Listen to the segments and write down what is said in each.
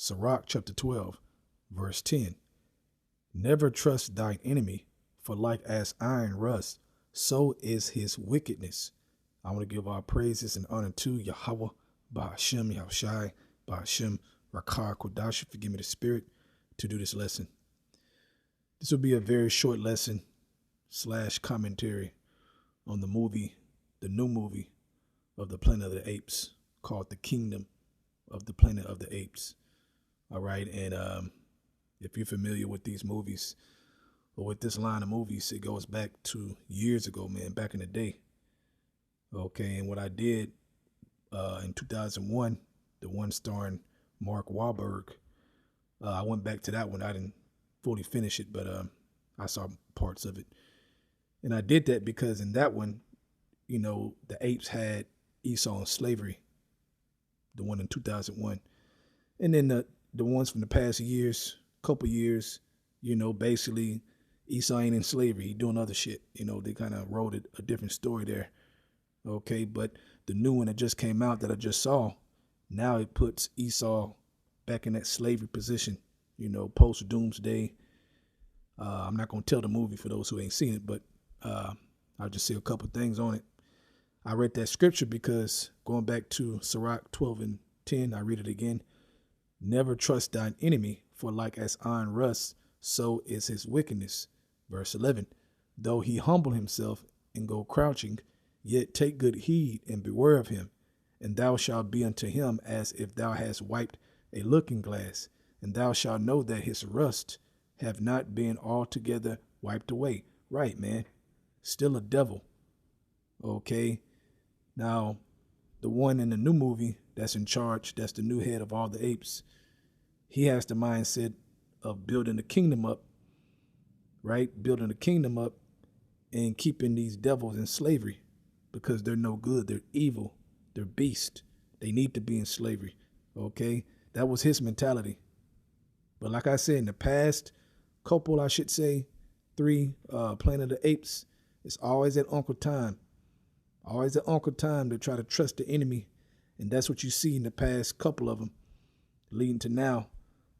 Sirach chapter 12, verse 10. Never trust thine enemy, for like as iron rust, so is his wickedness. I want to give our praises and honor to Yahweh, Bahashem, Yahushai, Bahashem, Rakah, Kodash, forgive me the spirit, to do this lesson. This will be a very short lesson / commentary on the new movie of the Planet of the Apes called The Kingdom of the Planet of the Apes. All right. And if you're familiar with these movies or with this line of movies, it goes back to years ago, man, back in the day. Okay. And what I did in 2001, the one starring Mark Wahlberg, I went back to that one. I didn't fully finish it, but I saw parts of it. And I did that because in that one, you know, the apes had Esau in slavery, the one in 2001. And then the ones from the past couple years, you know, basically Esau ain't in slavery. He doing other shit. You know, they kind of wrote a different story there. Okay, but the new one that just came out that I just saw, now it puts Esau back in that slavery position, you know, post-doomsday. I'm not going to tell the movie for those who ain't seen it, but I'll just say a couple things on it. I read that scripture because going back to Sirach 12 and 10, I read it again. Never trust thine enemy, for like as iron rusts, so is his wickedness. Verse 11, though he humble himself and go crouching, yet take good heed and beware of him. And thou shalt be unto him as if thou hast wiped a looking glass, and thou shalt know that his rust have not been altogether wiped away. Right, man. Still a devil. Okay. Now, the one in the new movie that's in charge, that's the new head of all the apes, he has the mindset of building the kingdom up, right? Building the kingdom up and keeping these devils in slavery because they're no good. They're evil. They're beasts. They need to be in slavery. Okay. That was his mentality. But like I said, in the past couple, I should say, 3 Planet of the Apes, it's always at Uncle Time. Always at Uncle Time to try to trust the enemy. And that's what you see in the past couple of them, leading to now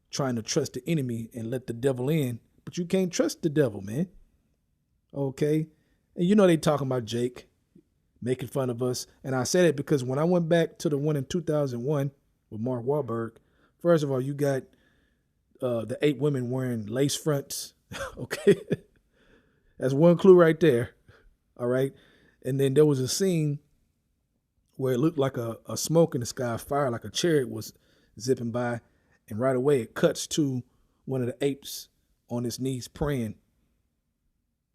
trying to trust the enemy and let the devil in. But you can't trust the devil, man. Okay. And you know they talking about Jake making fun of us. And I said it because when I went back to the one in 2001 with Mark Wahlberg, first of all, you got the 8 women wearing lace fronts. Okay. That's one clue right there. All right. And then there was a scene where it looked like a smoke in the sky, fire, like a chariot was zipping by. And right away it cuts to one of the apes on his knees praying.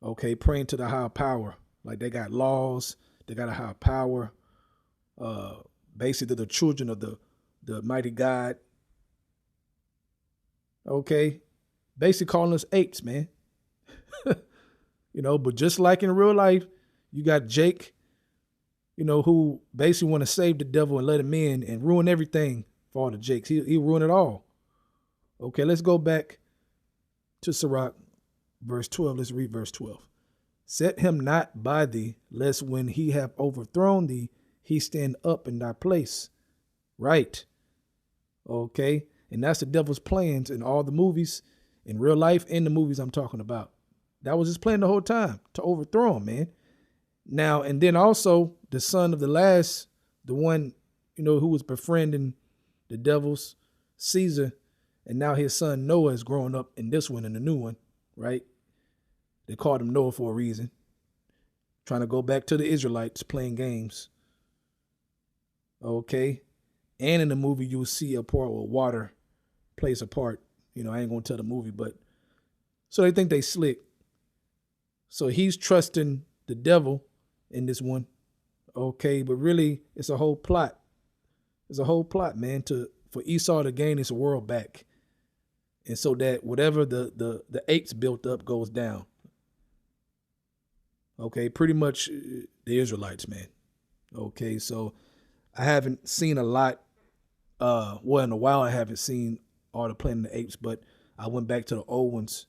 Okay. Praying to the higher power. Like they got laws. They got a higher power. Basically the children of the mighty God. Okay. Basically calling us apes, man. You know, but just like in real life, you got Jake, you know, who basically want to save the devil and let him in and ruin everything for all the Jakes. He'll ruin it all. Okay, let's go back to Sirach, verse 12. Let's read verse 12. Set him not by thee, lest when he have overthrown thee, he stand up in thy place. Right. Okay. And that's the devil's plans in all the movies, in real life, and the movies I'm talking about. That was his plan the whole time, to overthrow him, man. Now, and then also the son of the last, the one, you know, who was befriending the devils, Caesar, and now his son Noah is growing up in this one and the new one, right? They called him Noah for a reason. Trying to go back to the Israelites playing games. Okay. And in the movie, you will see a part where water plays a part. You know, I ain't going to tell the movie, but so they think they slick. So he's trusting the devil in this one. Okay. But really, it's a whole plot. It's a whole plot, man, for Esau to gain his world back. And so that whatever the apes built up goes down. Okay, pretty much the Israelites, man. Okay, so I haven't seen a lot. Well, in a while, I haven't seen all the Planet of the Apes, but I went back to the old ones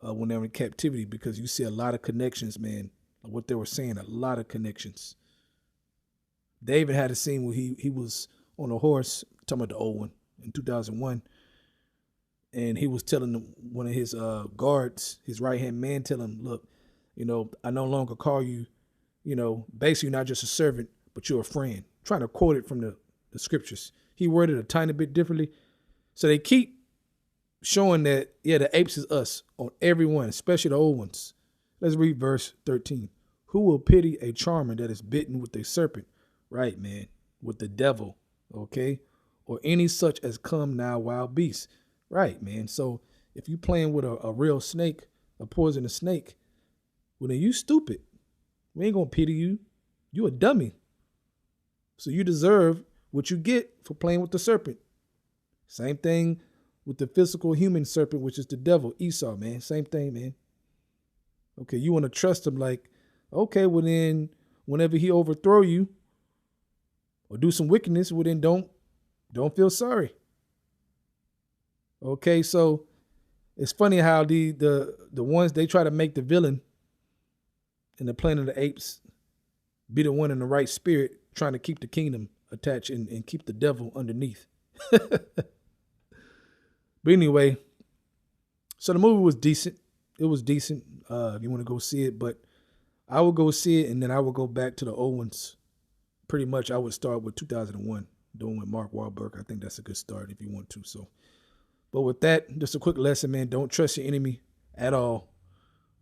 when they were in captivity because you see a lot of connections, man. What they were saying, a lot of connections. They even had a scene where he was on a horse, talking about the old one, in 2001. And he was telling one of his guards, his right-hand man, tell him, look, I no longer call you, basically not just a servant, but you're a friend. Trying to quote it from the scriptures. He worded it a tiny bit differently. So they keep showing that, yeah, the apes is us on everyone, especially the old ones. Let's read verse 13. Who will pity a charmer that is bitten with a serpent? Right, man, with the devil, okay? Or any such as come now wild beasts. Right, man. So if you playing with a real snake, a poisonous snake, well, then you stupid. We ain't gonna pity you. You a dummy. So you deserve what you get for playing with the serpent. Same thing with the physical human serpent, which is the devil, Esau, man. Same thing, man. Okay, you want to trust him like, okay, well then, whenever he overthrow you or do some wickedness, well then don't feel sorry. Okay, so it's funny how the ones they try to make the villain in the Planet of the Apes be the one in the right spirit, trying to keep the kingdom attached and keep the devil underneath. But anyway, so the movie was decent. It was decent if you want to go see it, but I would go see it and then I would go back to the old ones. Pretty much I would start with 2001, doing with Mark Wahlberg. I think that's a good start if you want to. So, but with that, just a quick lesson, man. Don't trust your enemy at all.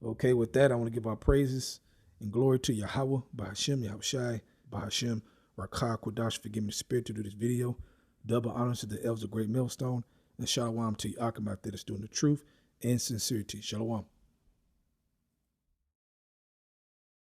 Okay, with that, I want to give our praises and glory to Yahweh, Bahashem, Yahushai, Bahashem, Rakah, Kodash, for giving me the spirit to do this video. Double honors to the elves of Great Millstone. And shalom to Yakim out there that's doing the truth and sincerity. Shalom.